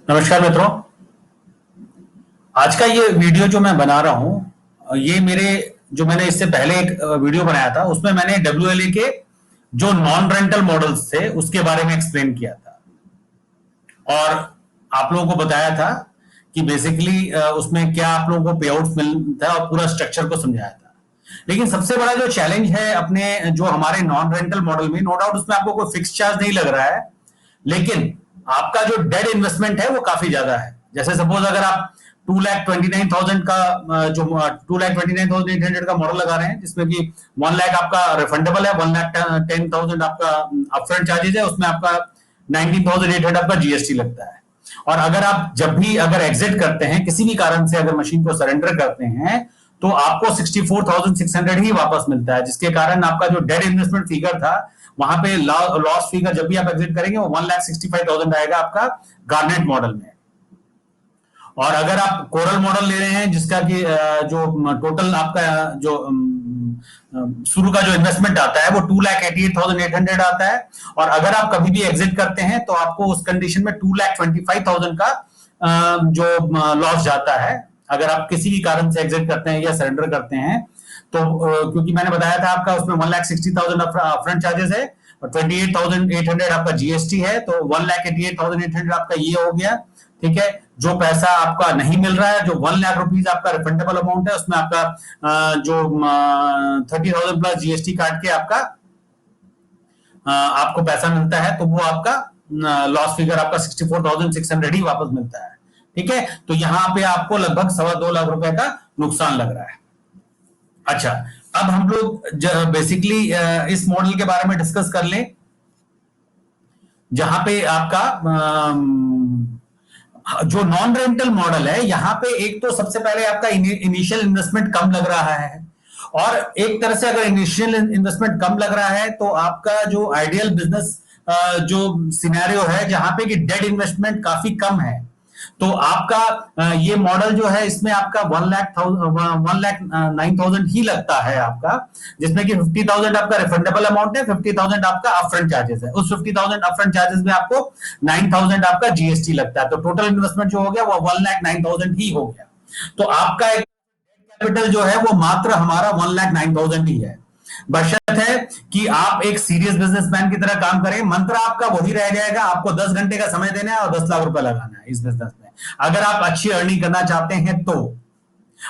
नमस्कार मित्रों। आज का ये वीडियो जो मैं बना रहा हूं, ये मेरे जो मैंने इससे पहले एक वीडियो बनाया था उसमें मैंने WLA के जो नॉन रेंटल मॉडल्स थे उसके बारे में एक्सप्लेन किया था और आप लोगों को बताया था कि बेसिकली उसमें क्या आप लोगों को पे आउट मिलता है और पूरा स्ट्रक्चर को समझाया था। लेकिन सबसे बड़ा जो चैलेंज है अपने जो हमारे नॉन रेंटल मॉडल में, नो डाउट उसमें आपको कोई फिक्स चार्ज नहीं लग रहा है, लेकिन आपका जो डेड इन्वेस्टमेंट है वो काफी ज्यादा है। जैसे सपोज अगर आप 2,29,000 का जो 2,29,800 का मॉडल लगा रहे हैं जिसमें कि 1 लाख आपका रिफंडेबल है, 1,10,000 आपका अपफ्रंट चार्जेस है, उसमें आपका 19,800 आपका जीएसटी लगता है। और अगर आप जब भी अगर एग्जिट करते हैं किसी भी कारण से, अगर मशीन को सरेंडर करते हैं तो आपको 64,600 ही वापस मिलता है, जिसके कारण आपका जो डेड इन्वेस्टमेंट फिगर था वहां पे लॉस फिगर जब भी आप एग्जिट करेंगे वो 1,65,000 आएगा आपका गार्नेट मॉडल में। और अगर आप कोरल मॉडल ले रहे हैं जिसका कि जो टोटल आपका जो शुरू का जो इन्वेस्टमेंट आता है वो 2,88,800 आता है, और अगर आप कभी भी एग्जिट करते हैं तो आपको उस कंडीशन में 2,25,000 का जो लॉस जाता है अगर आप किसी भी कारण से एग्जिट करते हैं या सरेंडर करते हैं। तो क्योंकि मैंने बताया था आपका उसमें 1,60,000 अपफ्रंट चार्जेस है और 28,800 आपका जीएसटी है, तो 1,88,800 आपका ये हो गया। ठीक है, जो पैसा आपका नहीं मिल रहा है, जो 1 लाख रुपीज आपका रिफंडेबल अमाउंट है, उसमें आपका जो 30,000 प्लस जीएसटी काट के आपका आपको पैसा मिलता है, तो वो आपका लॉस फिगर आपका 64,600 ही वापस मिलता है। ठीक है, तो यहां पे आपको लगभग 2.25 लाख रुपए का नुकसान लग रहा है। अच्छा, अब हम लोग बेसिकली इस मॉडल के बारे में डिस्कस कर लें जहां पे आपका जो नॉन रेंटल मॉडल है, यहां पे एक तो सबसे पहले आपका इनिशियल इन्वेस्टमेंट कम लग रहा है, और एक तरह से अगर इनिशियल इन्वेस्टमेंट कम लग रहा है तो आपका जो आइडियल बिजनेस जो सिनेरियो है जहां पे कि डेड इन्वेस्टमेंट काफी कम है, तो आपका ये मॉडल जो है इसमें आपका 1,09,000 ही लगता है आपका, जिसमें कि 50,000 आपका रिफंडेबल अमाउंट है, 50,000 आपका अपफ्रंट चार्जेस है। उस 50,000 अपफ्रंट चार्जेस में आपको 9,000 आपका जीएसटी लगता है, तो टोटल इन्वेस्टमेंट जो हो गया वो 1,09,000 ही हो गया। तो आपका एक कैपिटल जो है वो मात्र हमारा 1,09,000 ही है, बशर्त है कि आप एक सीरियस बिजनेसमैन की तरह काम करें। मंत्र आपका वही रह जाएगा, आपको 10 घंटे का समय देना है और 10 लाख रुपए लगाना है इस बिजनेस में, अगर आप अच्छी अर्निंग करना चाहते हैं तो।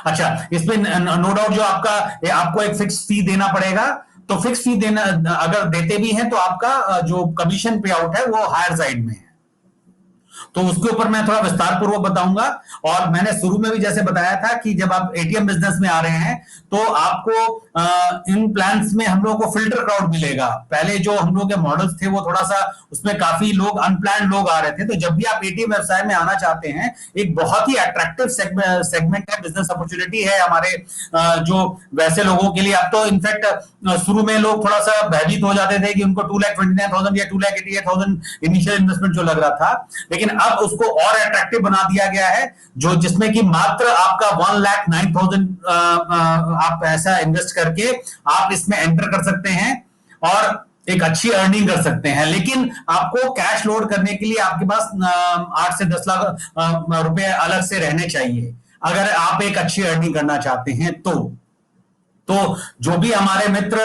अच्छा, इसमें नो डाउट जो आपका आपको एक फिक्स फी देना पड़ेगा, तो फिक्स फी देना अगर देते भी हैं तो आपका जो कमीशन पे आउट है वो हायर साइड में है, तो उसके ऊपर मैं थोड़ा विस्तार पूर्वक बताऊंगा। और मैंने शुरू में भी जैसे बताया था कि जब आप एटीएम बिजनेस में आ रहे हैं तो आपको इन प्लान्स में हम लोगों को फिल्टर क्राउड मिलेगा। पहले जो हम लोग के मॉडल्स थे वो थोड़ा सा उसमें काफी लोग अनप्लान लोग आ रहे थे, तो जब भी आप एटीएम व्यवसाय में आना चाहते हैं, एक बहुत ही अट्रैक्टिव सेगमेंट है, बिजनेस अपॉर्चुनिटी है हमारे जो वैसे लोगों के लिए। अब तो इनफैक्ट शुरू में लोग थोड़ा सा भयभीत हो जाते थे कि उनको 2,29,000 या 2,88,000 इनिशियल इन्वेस्टमेंट जो लग रहा था, लेकिन अब उसको और अट्रैक्टिव बना दिया गया है, जो जिसमें कि मात्र आपका 1,09,000 आप पैसा इन्वेस्ट करके आप इसमें एंटर कर सकते हैं और एक अच्छी अर्निंग कर सकते हैं। लेकिन आपको कैश लोड करने के लिए आपके पास 8 से 10 लाख रुपए अलग से रहने चाहिए अगर आप एक अच्छी अर्निंग करना चाहते हैं तो जो भी हमारे मित्र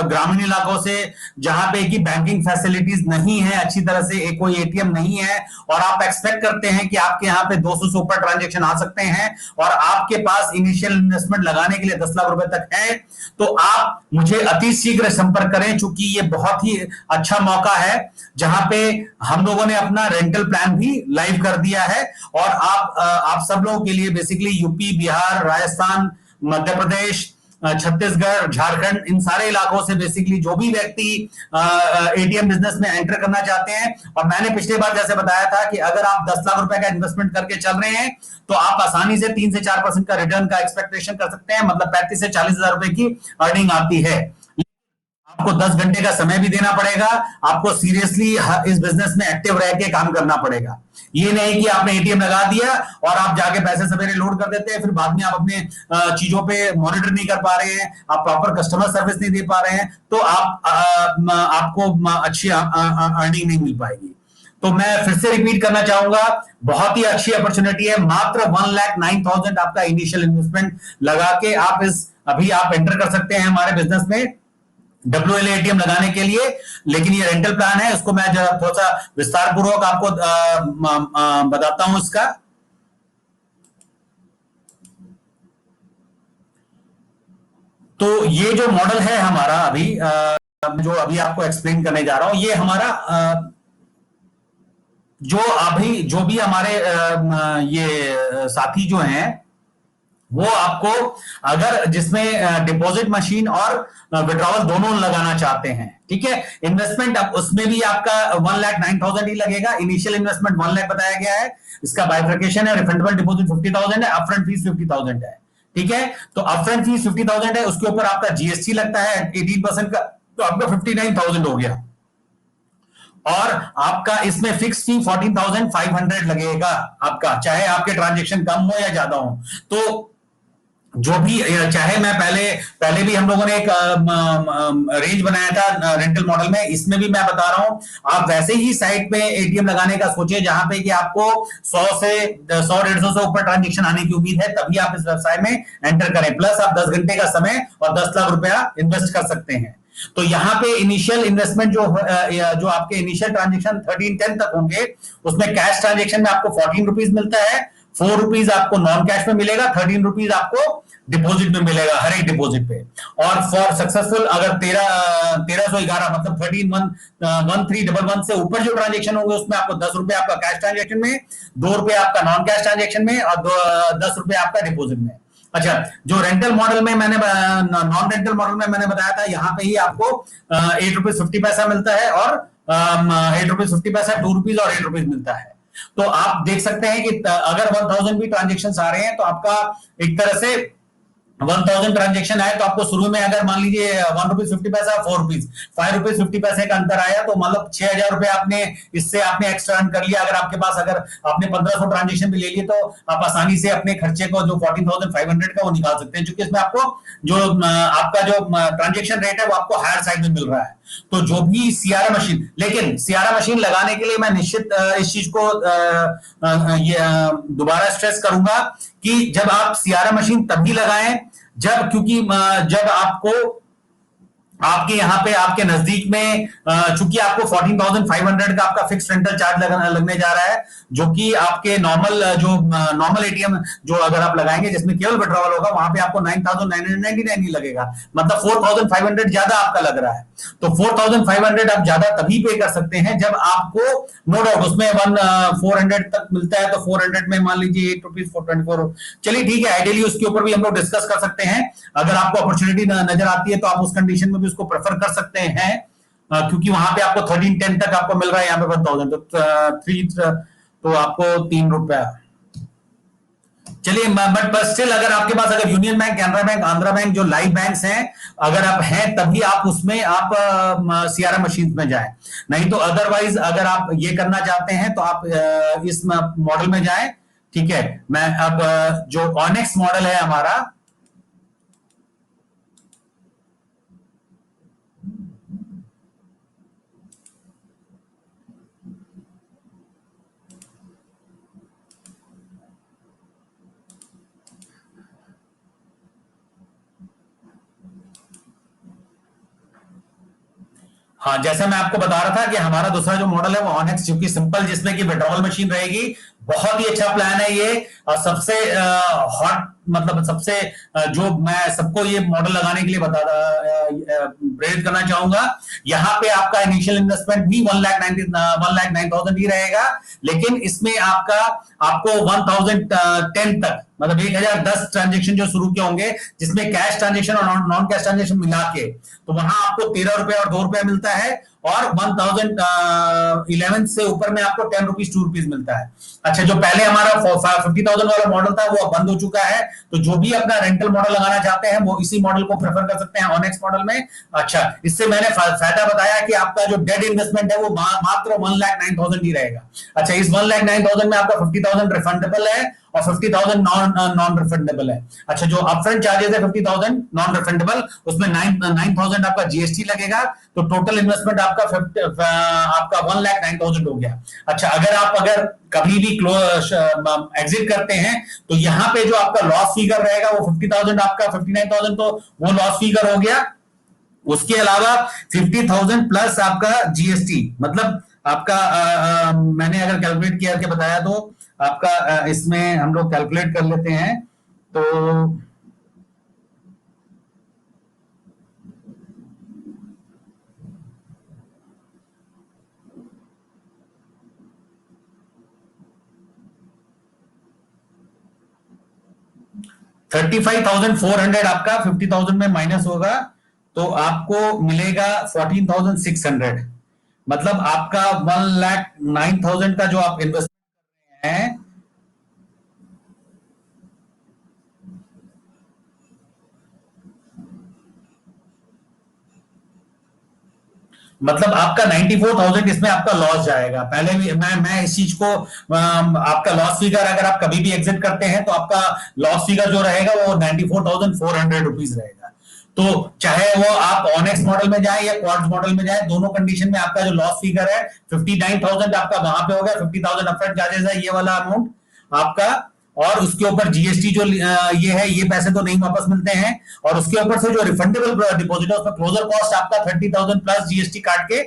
ग्रामीण इलाकों से जहां पे की बैंकिंग फैसिलिटीज नहीं है अच्छी तरह से, कोई एटीएम नहीं है, और आप एक्सपेक्ट करते हैं कि आपके यहाँ पे 200 से ऊपर ट्रांजेक्शन आ सकते हैं और आपके पास इनिशियल इन्वेस्टमेंट लगाने के लिए 10 लाख रुपए तक है, तो आप मुझे अति शीघ्र संपर्क करें, चूंकि ये बहुत ही अच्छा मौका है जहां पे हम लोगों ने अपना रेंटल प्लान भी लाइव कर दिया है। और आप सब लोगों के लिए बेसिकली यूपी, बिहार, राजस्थान, मध्य प्रदेश, छत्तीसगढ़, झारखंड, इन सारे इलाकों से बेसिकली जो भी व्यक्ति एटीएम बिजनेस में एंटर करना चाहते हैं, और मैंने पिछले बार जैसे बताया था कि अगर आप 10 लाख रुपए का इन्वेस्टमेंट करके चल रहे हैं तो आप आसानी से 3 से 4% का रिटर्न का एक्सपेक्टेशन कर सकते हैं, मतलब 35 से 40 हजार रुपए की अर्निंग आती है। आपको 10 घंटे का समय भी देना पड़ेगा, आपको सीरियसली इस बिजनेस में एक्टिव रह के काम करना पड़ेगा। ये नहीं कि आपने एटीएम लगा दिया और आप जाके पैसे सवेरे लोड कर देते हैं, फिर बाद में आप अपने चीजों पे मॉनिटर नहीं कर पा रहे हैं, आप प्रॉपर कस्टमर सर्विस नहीं दे पा रहे हैं, तो आपको अच्छी अर्निंग नहीं मिल पाएगी। तो मैं फिर से रिपीट करना चाहूंगा, बहुत ही अच्छी अपॉर्चुनिटी है। मात्र 1,09,000 आपका इनिशियल इन्वेस्टमेंट लगा के आप अभी आप एंटर कर सकते हैं हमारे बिजनेस में WLA ATM लगाने के लिए। लेकिन ये रेंटल प्लान है, उसको मैं जरा थोड़ा सा विस्तार पूर्वक आपको बताता हूं इसका। तो ये जो मॉडल है हमारा अभी जो अभी आपको एक्सप्लेन करने जा रहा हूं, ये हमारा जो भी हमारे ये साथी जो हैं वो आपको अगर जिसमें डिपॉजिट मशीन और विड्रॉवल दोनों लगाना चाहते हैं, ठीक है, इन्वेस्टमेंट अब उसमें भी आपका 1,09,000 ही लगेगा। इनिशियल इन्वेस्टमेंट 1 लाख बताया गया है, इसका बाइफर्केशन है, रिफंडेबल डिपॉजिट 50,000 है, अपफ्रंट फीस 50,000 है, ठीक है। तो अपफ्रंट फीस 50,000 है, उसके ऊपर आपका जीएसटी लगता है 18% का, तो आपका 59,000 हो गया। और आपका इसमें फिक्स फी 14,500 लगेगा आपका, चाहे आपके ट्रांजेक्शन कम हो या ज्यादा हो। तो जो भी, चाहे मैं पहले भी हम लोगों ने एक रेंज बनाया था रेंटल मॉडल में, इसमें भी मैं बता रहा हूं, आप वैसे ही साइट पे एटीएम लगाने का सोचिए जहां पे कि आपको 100 से ऊपर ट्रांजेक्शन आने की उम्मीद है, तभी आप इस व्यवसाय में एंटर करें। प्लस आप 10 घंटे का समय और 10 लाख रुपया इन्वेस्ट कर सकते हैं। तो यहाँ पे इनिशियल इन्वेस्टमेंट जो आपके इनिशियल ट्रांजेक्शन 1310 तक होंगे, उसमें कैश ट्रांजेक्शन में आपको 14 रुपीज मिलता है, 4 रुपीज आपको नॉन कैश में मिलेगा, 13 रुपीज आपको डिपॉजिट में मिलेगा हर एक डिपॉजिट पे। और फॉर सक्सेसफुल अगर 1311 मतलब 1311 से ऊपर जो ट्रांजेक्शन होंगे उसमें आपको 10 रुपए आपका कैश ट्रांजेक्शन में, 2 रुपए आपका नॉन कैश ट्रांजेक्शन में और 10 रुपए आपका डिपॉजिट में। अच्छा, जो रेंटल मॉडल में मैंने नॉन रेंटल मॉडल में मैंने बताया था, यहाँ पे ही आपको 8 रुपीज 50 पैसा मिलता है और 8 रुपीज 50 पैसा, 2 रुपीज और 8 रुपीज मिलता है। तो आप देख सकते हैं कि अगर 1000 भी ट्रांजेक्शन आ रहे हैं तो आपका एक तरह से 1000 ट्रांजेक्शन आए तो आपको शुरू में अगर मान लीजिए 1 रुपीज 50 पैसा 4 रुपीज 5 रुपीज 50 पैसे का अंतर आया, तो मतलब 6,000 रुपए आपने इससे आपने एक्स्ट्रा अर्न कर लिया। अगर आपके पास अगर आपने 1500 ट्रांजेक्शन भी ले लिए तो आप आसानी से अपने खर्चे को जो 14,500 का वो निकाल सकते हैं, क्योंकि इसमें आपको जो आपका जो ट्रांजेक्शन रेट है वो आपको हायर साइड में मिल रहा है। तो जो भी सीआरएम मशीन, लेकिन सीआरएम मशीन लगाने के लिए मैं निश्चित इस चीज को दोबारा स्ट्रेस करूंगा कि जब आप सीआरएम मशीन तभी लगाएं जब, क्योंकि जब आपके यहाँ पे आपके नजदीक में चूंकि आपको 14,500 का आपका फिक्स रेंटल चार्ज लगने जा रहा है, जो कि आपके नॉर्मल एटीएम जो अगर आप लगाएंगे जिसमें केवल विड्रॉवल होगा, वहां पे आपको 9,999 ही लगेगा, मतलब 4,500 ज्यादा आपका लग रहा है। तो 4,500 आप ज्यादा तभी पे कर सकते हैं जब आपको नो डाउट उसमें 400 तक मिलता है, तो 400 में मान लीजिए 8 रुपीज 424, चलिए ठीक है, आइडियली उसके ऊपर भी हम लोग डिस्कस कर सकते हैं। अगर आपको अपॉर्चुनिटी नजर आती है तो आप उस कंडीशन में भी उसको प्रेफर कर सकते हैं, क्योंकि वहां पे आपको 1310 तक आपको मिल रहा है, यहाँ पे 1000 तो आपको 3 रुपया। चलिए, बट स्टिल अगर आपके पास अगर union bank, Canara bank, Andhra bank जो लाइव बैंक्स हैं, अगर आप हैं तभी आप उसमें आप सीआरएम मशीन में जाएं, नहीं तो अदरवाइज अगर आप ये करना चाहते हैं तो आप इस मॉडल में जाएं, ठीक है। मैं अब जो ऑनेक्स मॉडल है हमारा, हाँ, जैसे मैं आपको बता रहा था कि हमारा दूसरा जो मॉडल है वो ऑनेक्स, जो कि सिंपल, जिसमें कि विड्रॉवल मशीन रहेगी। बहुत ही अच्छा प्लान है ये, और सबसे हॉट, मतलब सबसे जो मैं सबको ये मॉडल लगाने के लिए प्रेरित करना चाहूंगा। यहाँ पे आपका इनिशियल इन्वेस्टमेंट भी 1,09,000 ही रहेगा, लेकिन इसमें आपको 1,010 तक, मतलब 1,010 ट्रांजेक्शन जो शुरू के होंगे, जिसमें कैश ट्रांजेक्शन और नॉन कैश ट्रांजेक्शन मिला के, तो वहां आपको 13 रुपए और 2 रुपए मिलता है, और 1011 से ऊपर में आपको 10 रुपीज 2 रुपीज मिलता है। अच्छा, जो पहले हमारा 50,000 वाला मॉडल था वो बंद हो चुका है, तो जो भी अपना रेंटल मॉडल लगाना चाहते हैं वो इसी मॉडल को प्रेफर कर सकते हैं, ऑनेक्स मॉडल में। अच्छा, इससे मैंने फायदा बताया कि आपका जो डेड इन्वेस्टमेंट है वो मात्र 1,09,000 ही रहेगा। अच्छा, इस 1,09,000 में आपका 50,000 रिफंडेबल है, और 50,000 नॉन रिफंडेबल है। अच्छा, जो अपफ्रंट चार्जेस है 50,000 नॉन रिफंडेबल, उसमें 9,000 आपका जीएसटी लगेगा, तो टोटल इन्वेस्टमेंट आपका 1,09,000 हो गया। अच्छा, अगर कभी भी एग्जिट करते हैं तो यहाँ पे जो आपका लॉस फिगर रहेगा वो 50,000 आपका 59,000, तो वो लॉस फिगर हो गया। उसके अलावा 50,000 प्लस आपका जीएसटी, मतलब आपका मैंने अगर कैलकुलेट किया के बताया तो आपका इसमें हम लोग कैलकुलेट कर लेते हैं, तो $35,400 आपका 50,000 में माइनस होगा, तो आपको मिलेगा 14,600। मतलब आपका 1,09,000 का जो आप इन्वेस्ट कर रहे हैं, मतलब आपका 94,000 इसमें आपका लॉस जाएगा। पहले भी मैं इस चीज को आपका लॉस फिगर अगर आप कभी भी एग्जिट करते हैं तो आपका लॉस फिगर जो रहेगा वो 94,400 रुपीज रहेगा। तो चाहे वो आप ऑनेक्स मॉडल में जाए या क्वार्ट्ज मॉडल में जाए, दोनों कंडीशन में आपका जो लॉस फिगर है 59,000 आपका वहां पे हो गया। 50,000 अपफ्रंट चार्जेस है, ये वाला अमाउंट आपका, और उसके ऊपर जीएसटी जो ये है, ये पैसे तो नहीं वापस मिलते हैं, और उसके ऊपर से जो रिफंडेबल डिपॉजिट है उसमें क्लोजर कॉस्ट आपका 30,000 प्लस जीएसटी काट के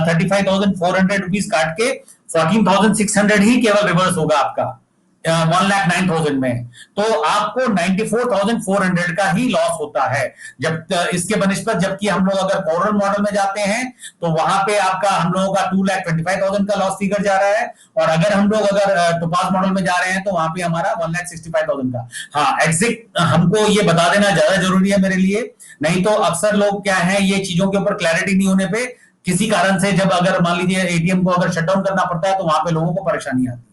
35,400 रुपीज काट के 14,600 ही केवल रिवर्स होगा आपका 1,09,000 में। तो आपको 94,400 का ही लॉस होता है। जब इसके बनिस्पत जबकि हम लोग अगर कोरल मॉडल में जाते हैं तो वहां पे आपका हम लोगों का 2,25,000 का लॉस फिगर जा रहा है, और अगर हम लोग अगर टोपाज मॉडल में जा रहे हैं तो वहां पे हमारा 1,65,000 का। हाँ, एग्जिट हमको ये बता देना ज्यादा जरूरी है मेरे लिए, नहीं तो अक्सर लोग क्या है, ये चीजों के ऊपर क्लैरिटी नहीं होने पे किसी कारण से जब अगर मान लीजिए एटीएम को अगर शट डाउन करना पड़ता है तो वहां पे लोगों को परेशानी आती है।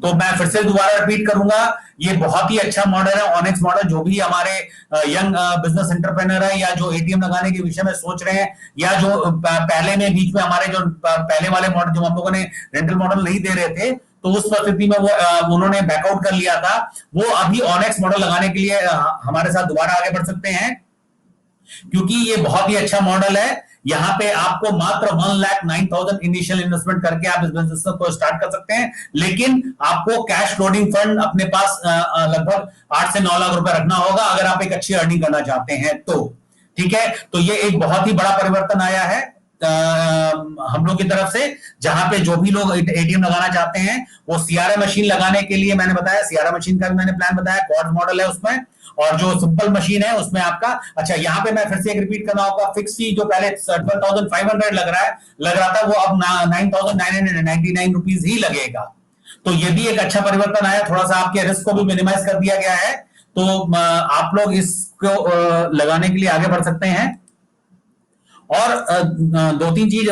तो मैं फिर से दोबारा रिपीट करूंगा, ये बहुत ही अच्छा मॉडल है ऑनेक्स मॉडल। जो भी हमारे यंग बिजनेस एंटरप्रेन्योर है, या जो एटीएम लगाने के विषय में सोच रहे हैं, या जो पहले में बीच में हमारे जो पहले वाले मॉडल जो हम लोगों ने रेंटल मॉडल नहीं दे रहे थे, तो उस परिस्थिति में वो उन्होंने बैकआउट कर लिया था, वो अभी ऑनेक्स मॉडल लगाने के लिए हमारे साथ दोबारा आगे बढ़ सकते हैं, क्योंकि ये बहुत ही अच्छा मॉडल है। यहाँ पे आपको मात्र 1,09,000 इनिशियल इन्वेस्टमेंट करके आप इस बिजनेस को स्टार्ट कर सकते हैं, लेकिन आपको कैश फ्लोटिंग फंड अपने पास लगभग 8 से 9 लाख रुपए रखना होगा अगर आप एक अच्छी अर्निंग करना चाहते हैं तो। ठीक है, तो ये एक बहुत ही बड़ा परिवर्तन आया है हम लोग की तरफ से, जहां पे जो भी लोग एटीएम लगाना चाहते हैं वो सीआरएम मशीन लगाने के लिए, मैंने बताया सीआरएम मशीन का भी मैंने प्लान बताया, क्वार्ट्ज मॉडल है उसमें, और जो सिंपल मशीन है उसमें आपका, अच्छा यहाँ पे मैं फिर से एक रिपीट करना होगा, फिक्स फी जो पहले 12,500 लग रहा था वो अब 9,999 रुपीज ही लगेगा। तो ये भी एक अच्छा परिवर्तन आया, थोड़ा सा आपके रिस्क को भी मिनिमाइज कर दिया गया है, तो आप लोग इसको लगाने के लिए आगे बढ़ सकते हैं। और दो तीन चीज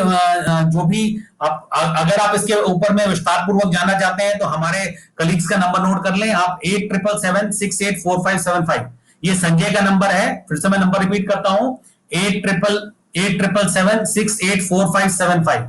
जो भी आप अगर आप इसके ऊपर में विस्तार पूर्वक जानना चाहते हैं तो हमारे कलीग्स का नंबर नोट कर लें आप, 8777684575। ये संजय का नंबर है, फिर से मैं नंबर रिपीट करता हूं, 8777684575।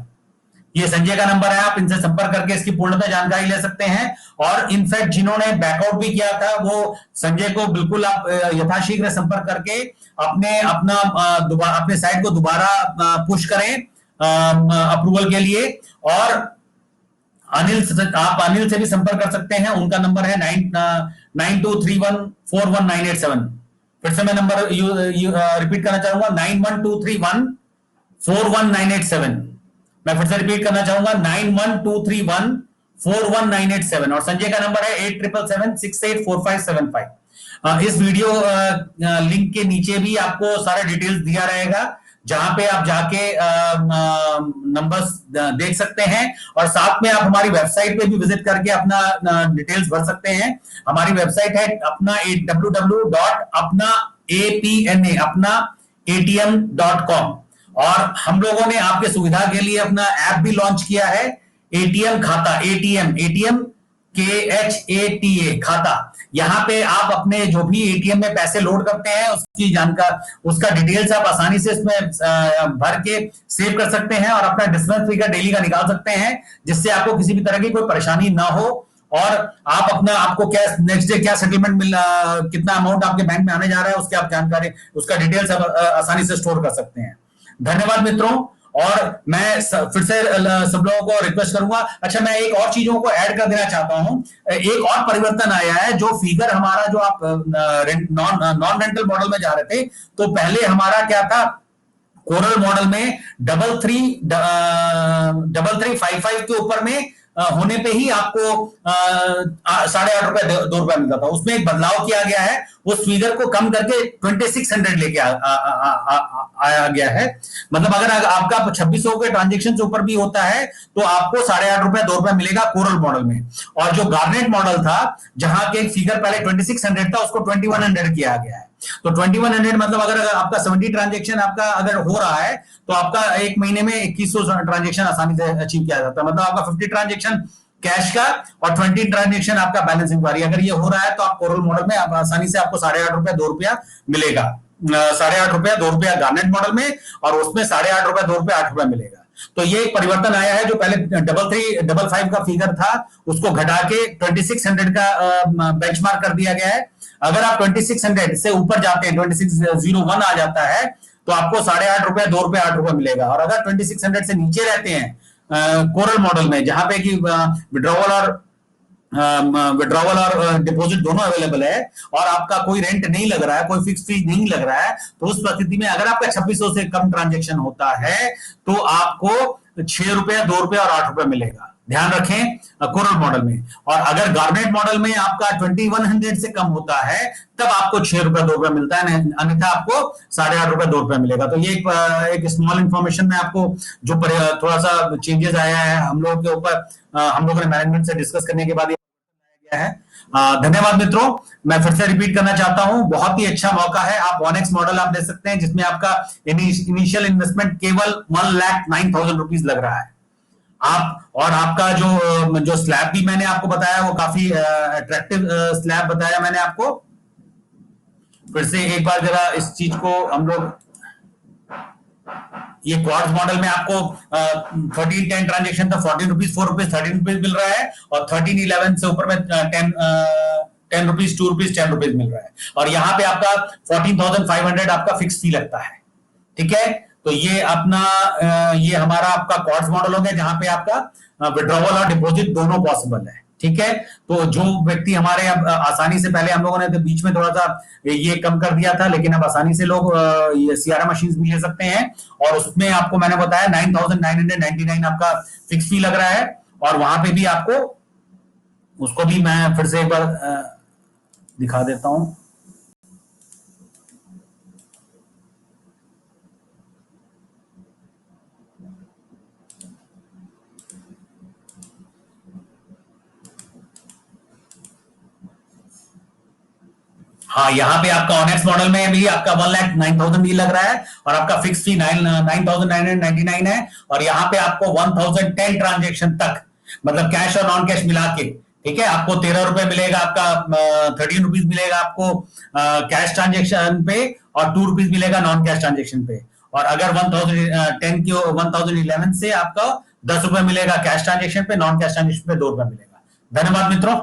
ये संजय का नंबर है, आप इनसे संपर्क करके इसकी पूर्णतः जानकारी ले सकते हैं। और इनफैक्ट जिन्होंने बैकआउट भी किया था वो संजय को बिल्कुल आप यथाशीघ्र संपर्क करके अपने साइट को दोबारा पुश करें अप्रूवल के लिए। और आप अनिल से भी संपर्क कर सकते हैं, उनका नंबर है 9231419987। फिर से मैं नंबर रिपीट करना चाहूंगा, 9123141987। मैं फिर से रिपीट करना चाहूंगा, 9123141987। और संजय का नंबर है 8777684575। इस वीडियो लिंक के नीचे भी आपको सारे डिटेल्स दिया रहेगा, जहां पे आप जाके नंबर्स देख सकते हैं, और साथ में आप हमारी वेबसाइट पे भी विजिट करके अपना डिटेल्स भर सकते हैं। हमारी वेबसाइट है अपना www.apna.com। और हम लोगों ने आपके सुविधा के लिए अपना ऐप भी लॉन्च किया है, एटीएम खाता, एटीएम KHATA खाता। यहाँ पे आप अपने जो भी एटीएम में पैसे लोड करते हैं उसकी जानकारी, उसका डिटेल्स आप आसानी से इसमें भर के सेव कर सकते हैं, और अपना डिस्पेंस फिगर डेली का निकाल सकते हैं, जिससे आपको किसी भी तरह की कोई परेशानी ना हो। और आप अपना आपको क्या नेक्स्ट डे क्या सेटलमेंट कितना अमाउंट आपके बैंक में आने जा रहा है उसकी आप जानकारी उसका डिटेल्स आसानी से स्टोर कर सकते हैं। धन्यवाद मित्रों। और मैं फिर से सब लोगों को रिक्वेस्ट करूंगा। अच्छा, मैं एक और चीजों को ऐड कर देना चाहता हूं। एक और परिवर्तन आया है, जो फिगर हमारा जो आप नॉन रेंटल मॉडल में जा रहे थे, तो पहले हमारा क्या था, कोरल मॉडल में 3355 के ऊपर में होने पे ही आपको ₹8.5 ₹2 मिलता था। उसमें एक बदलाव किया गया है, उस फिगर को कम करके 2600 लेके आया गया है। मतलब अगर आपका 2600 के ट्रांजेक्शन से ऊपर भी होता है तो आपको ₹8.5 ₹2 मिलेगा कोरल मॉडल में। और जो गार्नेट मॉडल था, जहां के फिगर पहले 2600 था, उसको 2100 किया गया है। तो 2100 मतलब अगर आपका 70 ट्रांजेक्शन आपका अगर हो रहा है तो आपका एक महीने में 2100 ट्रांजेक्शन आसानी से अचीव किया जाता है। मतलब आपका 50 ट्रांजेक्शन कैश का और 20 ट्रांजेक्शन आपका बैलेंस इंक्वायरी, अगर ये हो रहा है तो आप कोरल मॉडल में आप आसानी से आपको ₹8.5 ₹2 मिलेगा। ₹8.5 ₹2 गार्नेट मॉडल में, और उसमें ₹8.5 ₹2 ₹8 मिलेगा। तो ये एक परिवर्तन आया है। जो पहले 3355 का फिगर था उसको घटा के 2600 का बेंचमार्क कर दिया गया है। अगर आप 2600 से ऊपर जाते हैं, 2601 आ जाता है, तो आपको ₹8.5 ₹2 ₹8 मिलेगा। और अगर 2600 से नीचे रहते हैं कोरल मॉडल में, जहां पे कि विड्रॉवल और डिपॉजिट दोनों अवेलेबल है, और आपका कोई रेंट नहीं लग रहा है, कोई फिक्स फीस नहीं लग रहा है, तो उस परिस्थिति में अगर आपका 2600 से कम ट्रांजेक्शन होता है तो आपको ₹6 ₹2 और ₹8 मिलेगा। ध्यान रखें कोरल मॉडल में। और अगर गार्नेट मॉडल में आपका 2100 से कम होता है तब आपको ₹6 ₹2 मिलता है, अन्यथा आपको ₹8.5 ₹2 मिलेगा। तो ये एक स्मॉल इंफॉर्मेशन में आपको जो थोड़ा सा चेंजेस आया है हम लोगों के ऊपर, हम लोगों ने मैनेजमेंट से डिस्कस करने के बाद ये है। धन्यवाद मित्रों। मैं फिर से रिपीट करना चाहता हूं, बहुत ही अच्छा मौका है। आप 1x मॉडल आप ले सकते हैं, जिसमें आपका इनिशियल इन्वेस्टमेंट केवल ₹1,09,000 लग रहा है। आप और आपका जो स्लैब भी मैंने आपको बताया वो काफी अट्रैक्टिव स्लैब बताया मैंने आपको। फिर से एक बार जरा इस चीज को हम लोग, ये क्वार्ट्ज मॉडल में आपको 1310 ट्रांजेक्शन था ₹14 ₹4 ₹13 मिल रहा है, और 1311 से ऊपर में 10 रुपीज ₹2 ₹10 मिल रहा है। और यहाँ पे आपका 14,500 आपका फिक्स फी लगता है। ठीक है, तो ये अपना ये हमारा आपका क्वार्ट्ज मॉडल हो गया, जहां पे आपका विड्रॉवल और डिपॉजिट दोनों पॉसिबल है। ठीक है, तो जो व्यक्ति हमारे अब आसानी से, पहले हम लोगों ने तो बीच में थोड़ा सा ये कम कर दिया था, लेकिन अब आसानी से लोग ये सीआरएम मशीन भी ले सकते हैं। और उसमें आपको मैंने बताया 9,999 आपका फिक्स फी लग रहा है, और वहां पे भी आपको, उसको भी मैं फिर से एक बार दिखा देता हूं। हाँ, यहाँ पे आपका ऑनेक्स मॉडल में भी आपका 1,09,000 ही लग रहा है, और आपका फिक्स फी 9,999 है। और यहाँ पे आपको 1,010 ट्रांजेक्शन तक, मतलब कैश और नॉन कैश मिला के, ठीक है, आपको ₹13 मिलेगा, आपका ₹13 मिलेगा आपको कैश ट्रांजेक्शन पे, और ₹2 मिलेगा नॉन कैश ट्रांजेक्शन पे। और अगर 1,010 की 1,011 से आपका ₹10 मिलेगा कैश ट्रांजेक्शन पे, नॉन कैश ट्रांजेक्शन पे ₹2 मिलेगा। धन्यवाद मित्रों।